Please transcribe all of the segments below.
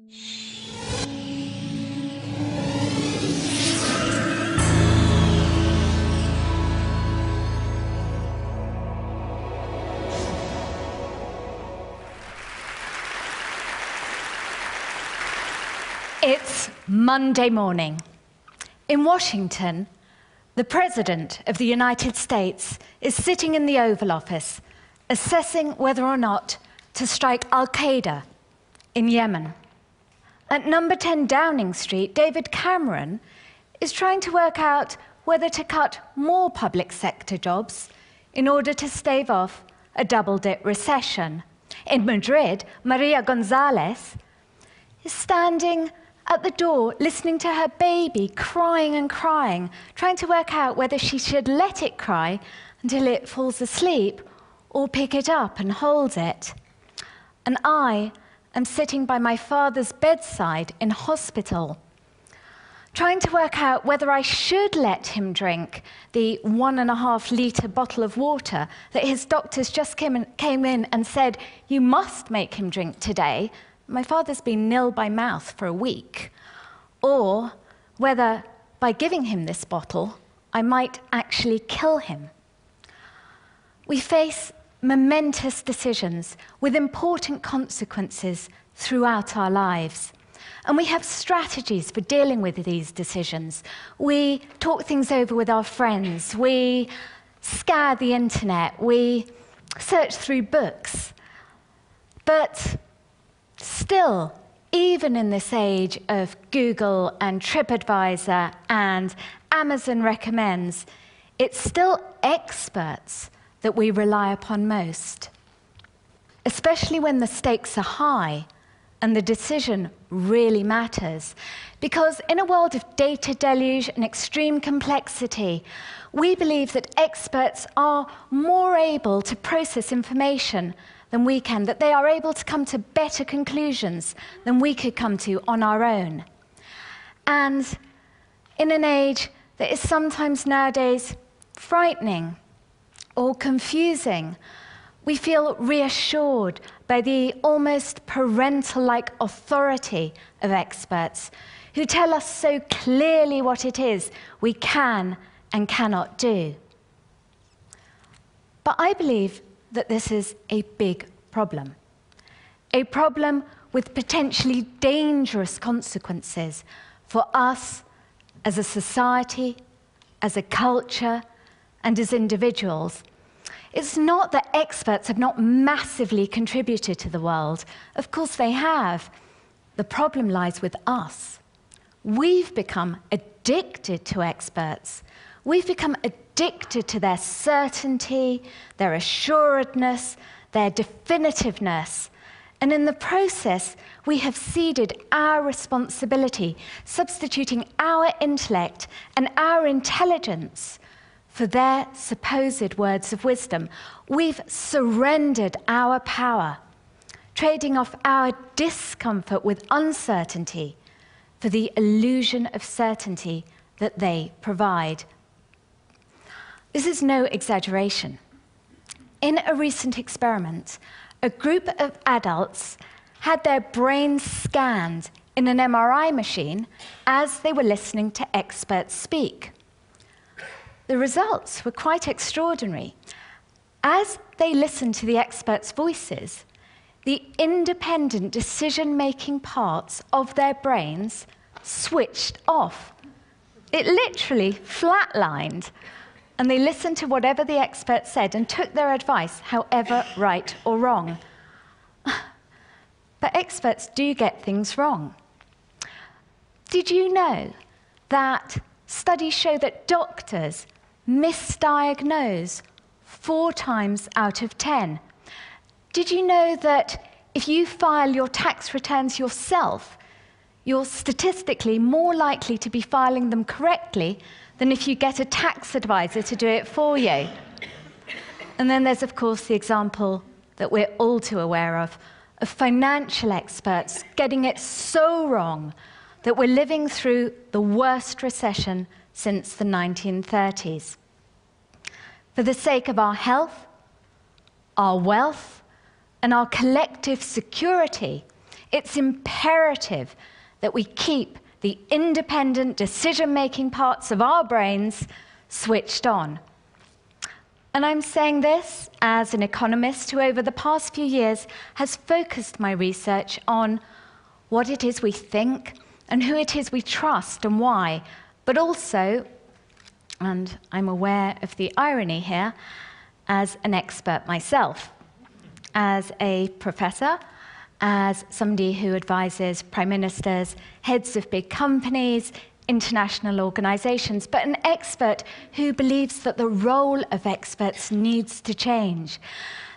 It's Monday morning. In Washington, the President of the United States is sitting in the Oval Office, assessing whether or not to strike Al-Qaeda in Yemen. At number 10 Downing Street, David Cameron is trying to work out whether to cut more public sector jobs in order to stave off a double-dip recession. In Madrid, Maria Gonzalez is standing at the door, listening to her baby crying and crying, trying to work out whether she should let it cry until it falls asleep or pick it up and hold it. And I am sitting by my father's bedside in hospital, trying to work out whether I should let him drink the 1.5-litre bottle of water that his doctors just came in and said, "You must make him drink today." My father's been nil by mouth for a week. Or whether, by giving him this bottle, I might actually kill him. We face momentous decisions with important consequences throughout our lives. And we have strategies for dealing with these decisions. We talk things over with our friends. We scour the internet. We search through books. But still, even in this age of Google and TripAdvisor and Amazon Recommends, it's still experts that we rely upon most, especially when the stakes are high and the decision really matters. Because in a world of data deluge and extreme complexity, we believe that experts are more able to process information than we can, that they are able to come to better conclusions than we could come to on our own. And in an age that is sometimes nowadays frightening or confusing, we feel reassured by the almost parental-like authority of experts who tell us so clearly what it is we can and cannot do. But I believe that this is a big problem with potentially dangerous consequences for us as a society, as a culture, and as individuals. It's not that experts have not massively contributed to the world. Of course they have. The problem lies with us. We've become addicted to experts. We've become addicted to their certainty, their assuredness, their definitiveness. And in the process, we have ceded our responsibility, substituting our intellect and our intelligence for their supposed words of wisdom. We've surrendered our power, trading off our discomfort with uncertainty for the illusion of certainty that they provide. This is no exaggeration. In a recent experiment, a group of adults had their brains scanned in an MRI machine as they were listening to experts speak. The results were quite extraordinary. As they listened to the experts' voices, the independent decision-making parts of their brains switched off. It literally flatlined. And they listened to whatever the expert said and took their advice, however right or wrong. But experts do get things wrong. Did you know that studies show that doctors misdiagnose 4 times out of 10? Did you know that if you file your tax returns yourself, you're statistically more likely to be filing them correctly than if you get a tax advisor to do it for you? And then there's, of course, the example that we're all too aware of financial experts getting it so wrong that we're living through the worst recession since the 1930s. For the sake of our health, our wealth, and our collective security, it's imperative that we keep the independent decision-making parts of our brains switched on. And I'm saying this as an economist who over the past few years has focused my research on what it is we think and who it is we trust and why, but also, and I'm aware of the irony here, as an expert myself, as a professor, as somebody who advises prime ministers, heads of big companies, international organizations, but an expert who believes that the role of experts needs to change,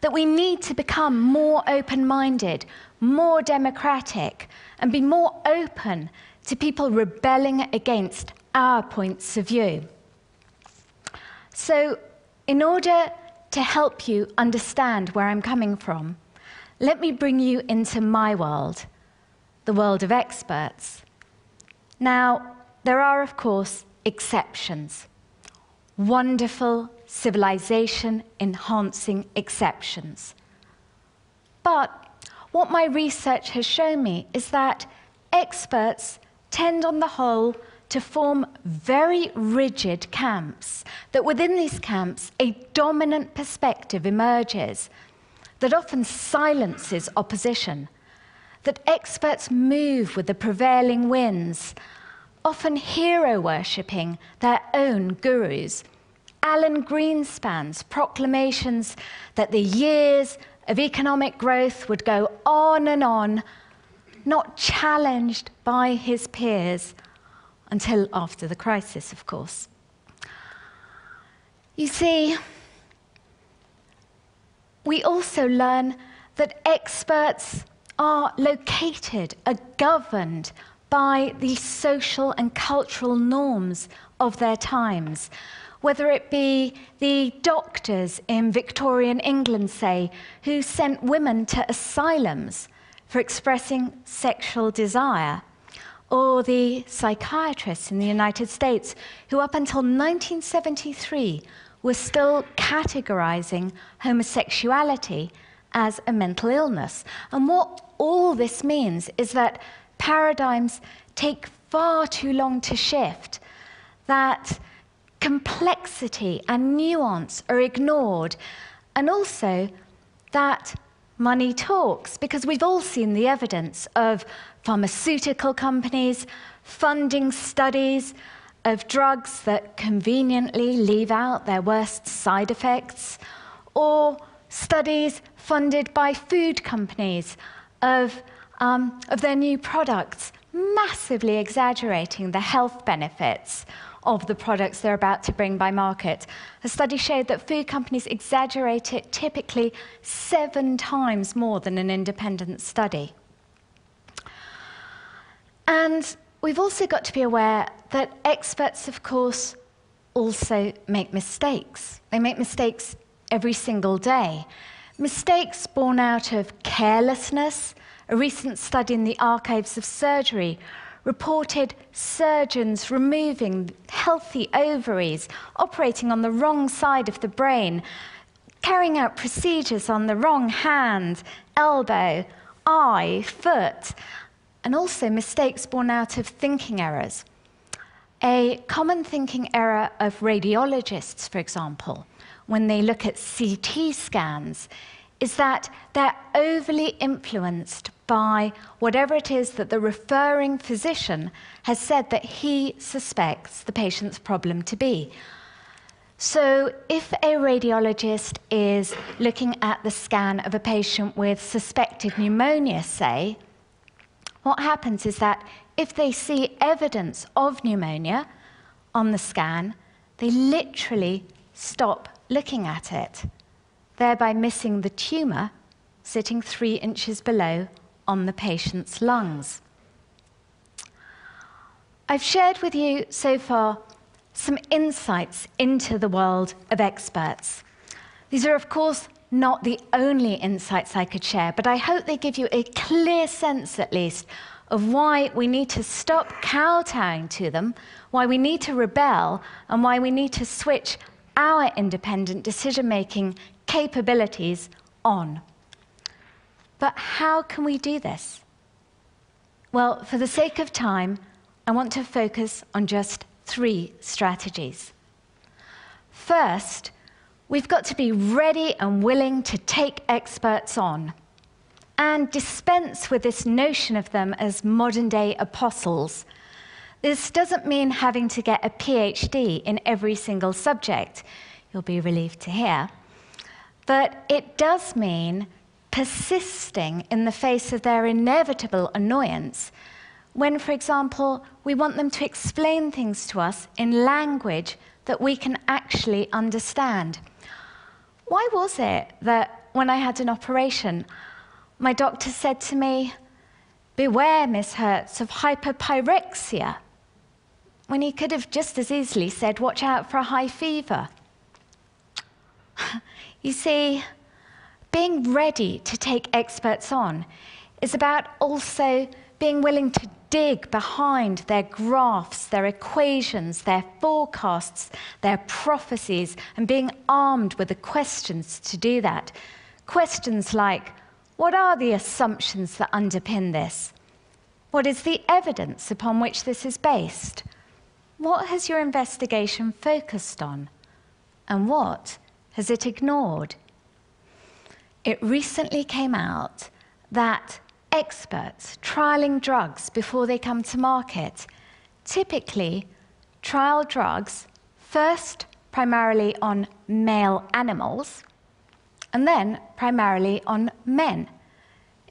that we need to become more open-minded, more democratic, and be more open to people rebelling against our points of view. So, in order to help you understand where I'm coming from, let me bring you into my world, the world of experts. Now, there are, of course, exceptions. Wonderful, civilization-enhancing exceptions. But what my research has shown me is that experts tend, on the whole, to form very rigid camps, that within these camps, a dominant perspective emerges that often silences opposition, that experts move with the prevailing winds, often hero-worshipping their own gurus. Alan Greenspan's proclamations that the years of economic growth would go on, not challenged by his peers, until after the crisis, of course. You see, we also learn that experts are located, are governed by the social and cultural norms of their times, whether it be the doctors in Victorian England, say, who sent women to asylums for expressing sexual desire, or the psychiatrists in the United States who up until 1973 were still categorizing homosexuality as a mental illness. And what all this means is that paradigms take far too long to shift, that complexity and nuance are ignored, and also that money talks, because we've all seen the evidence of pharmaceutical companies funding studies of drugs that conveniently leave out their worst side effects, or studies funded by food companies of their new products, massively exaggerating the health benefits of the products they're about to bring by market. A study showed that food companies exaggerate it typically 7 times more than an independent study. And we've also got to be aware that experts, of course, also make mistakes. They make mistakes every single day. Mistakes born out of carelessness. A recent study in the Archives of Surgery reported surgeons removing healthy ovaries, operating on the wrong side of the brain, carrying out procedures on the wrong hand, elbow, eye, foot, and also mistakes born out of thinking errors. A common thinking error of radiologists, for example, when they look at CT scans, is that they're overly influenced by whatever it is that the referring physician has said that he suspects the patient's problem to be. So if a radiologist is looking at the scan of a patient with suspected pneumonia, say, what happens is that if they see evidence of pneumonia on the scan, they literally stop looking at it, thereby missing the tumor sitting 3 inches below on the patient's lungs. I've shared with you so far some insights into the world of experts. These are, of course, not the only insights I could share, but I hope they give you a clear sense, at least, of why we need to stop kowtowing to them, why we need to rebel, and why we need to switch our independent decision-making capabilities on. But how can we do this? Well, for the sake of time, I want to focus on just 3 strategies. First, we've got to be ready and willing to take experts on and dispense with this notion of them as modern-day apostles. This doesn't mean having to get a PhD in every single subject, you'll be relieved to hear, but it does mean persisting in the face of their inevitable annoyance when, for example, we want them to explain things to us in language that we can actually understand. Why was it that when I had an operation, my doctor said to me, "Beware, Miss Hertz, of hyperpyrexia," when he could have just as easily said, "Watch out for a high fever"? You see, being ready to take experts on is about also being willing to dig behind their graphs, their equations, their forecasts, their prophecies, and being armed with the questions to do that. Questions like, what are the assumptions that underpin this? What is the evidence upon which this is based? What has your investigation focused on? And what has it ignored? It recently came out that experts trialing drugs before they come to market typically trial drugs first primarily on male animals and then primarily on men.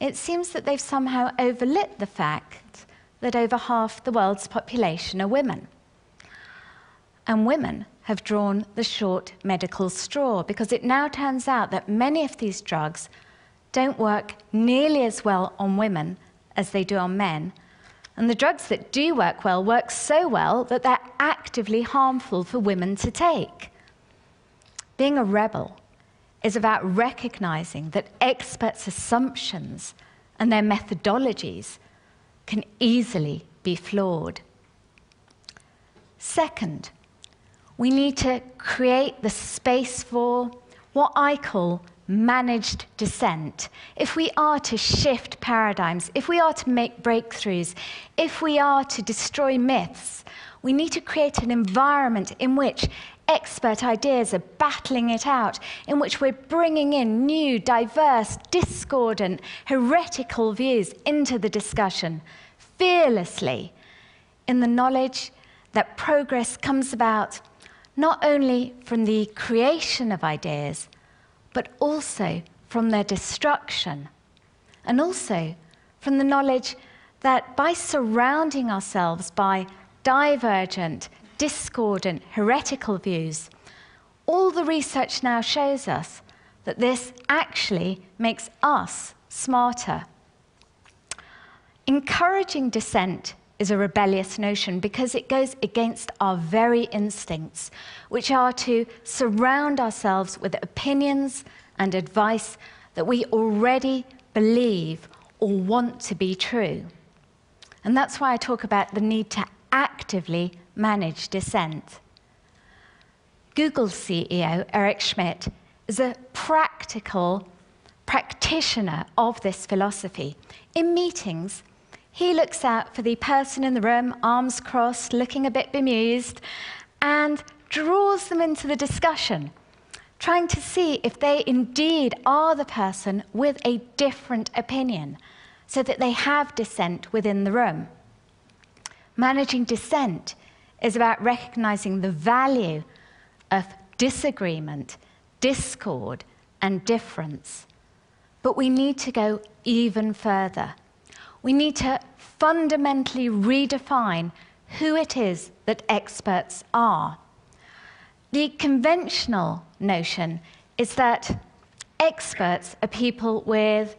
It seems that they've somehow overlooked the fact that over half the world's population are women. And women have drawn the short medical straw because it now turns out that many of these drugs don't work nearly as well on women as they do on men. And the drugs that do work so well that they're actively harmful for women to take. Being a rebel is about recognizing that experts' assumptions and their methodologies can easily be flawed. Second, we need to create the space for what I call managed dissent. If we are to shift paradigms, if we are to make breakthroughs, if we are to destroy myths, we need to create an environment in which expert ideas are battling it out, in which we're bringing in new, diverse, discordant, heretical views into the discussion, fearlessly, in the knowledge that progress comes about not only from the creation of ideas, but also from their destruction, and also from the knowledge that by surrounding ourselves by divergent, discordant, heretical views, all the research now shows us that this actually makes us smarter. Encouraging dissent is a rebellious notion because it goes against our very instincts, which are to surround ourselves with opinions and advice that we already believe or want to be true. And that's why I talk about the need to actively manage dissent. Google CEO Eric Schmidt is a practical practitioner of this philosophy. In meetings, he looks out for the person in the room, arms crossed, looking a bit bemused, and draws them into the discussion, trying to see if they indeed are the person with a different opinion, so that they have dissent within the room. Managing dissent is about recognizing the value of disagreement, discord, and difference. But we need to go even further. We need to fundamentally redefine who it is that experts are. The conventional notion is that experts are people with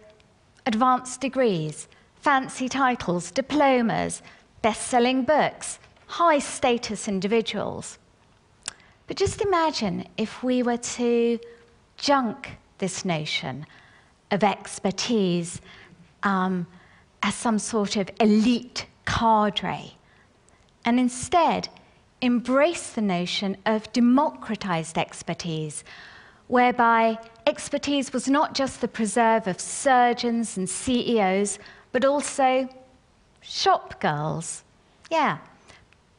advanced degrees, fancy titles, diplomas, best-selling books, high-status individuals. But just imagine if we were to junk this notion of expertise as some sort of elite cadre, and instead embrace the notion of democratized expertise, whereby expertise was not just the preserve of surgeons and CEOs, but also shop girls. Yeah.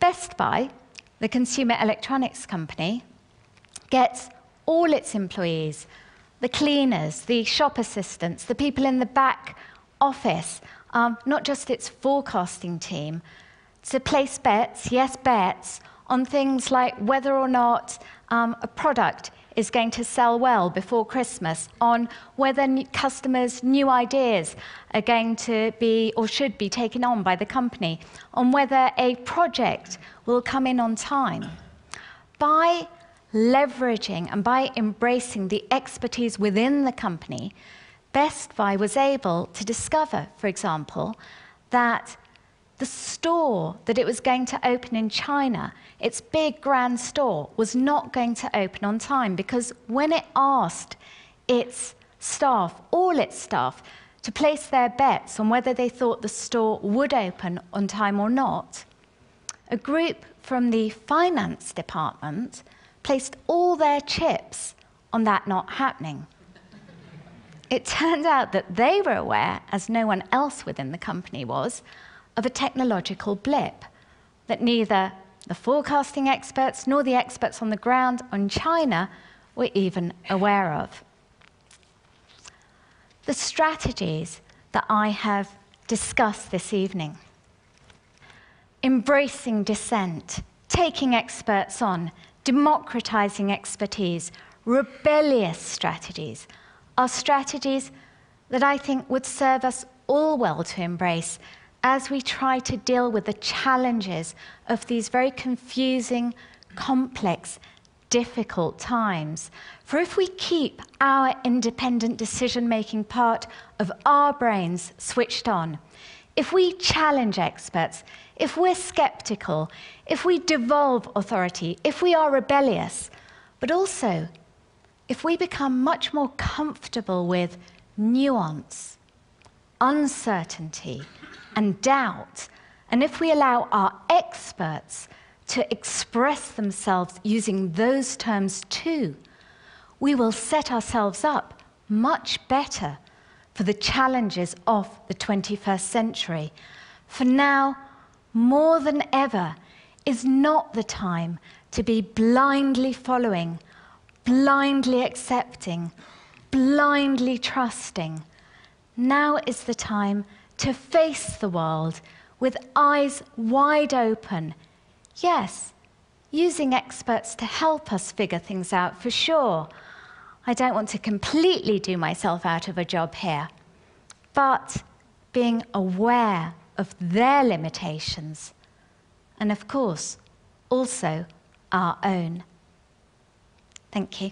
Best Buy, the consumer electronics company, gets all its employees, the cleaners, the shop assistants, the people in the back office, not just its forecasting team, to place bets, yes, bets, on things like whether or not a product is going to sell well before Christmas, on whether customers' new ideas are going to be or should be taken on by the company, on whether a project will come in on time. By leveraging and by embracing the expertise within the company, Best Buy was able to discover, for example, that the store that it was going to open in China, its big grand store, was not going to open on time, because when it asked its staff, all its staff, to place their bets on whether they thought the store would open on time or not, a group from the finance department placed all their chips on that not happening. It turned out that they were aware, as no one else within the company was, of a technological blip that neither the forecasting experts nor the experts on the ground in China were even aware of. The strategies that I have discussed this evening: embracing dissent, taking experts on, democratizing expertise, rebellious strategies, are strategies that I think would serve us all well to embrace as we try to deal with the challenges of these very confusing, complex, difficult times. For if we keep our independent decision-making part of our brains switched on, if we challenge experts, if we're skeptical, if we devolve authority, if we are rebellious, but also if we become much more comfortable with nuance, uncertainty, and doubt, and if we allow our experts to express themselves using those terms too, we will set ourselves up much better for the challenges of the 21st century. For now, more than ever, is not the time to be blindly following, blindly accepting, blindly trusting. Now is the time to face the world with eyes wide open. Yes, using experts to help us figure things out, for sure. I don't want to completely do myself out of a job here, but being aware of their limitations, and of course, also our own. Thank you.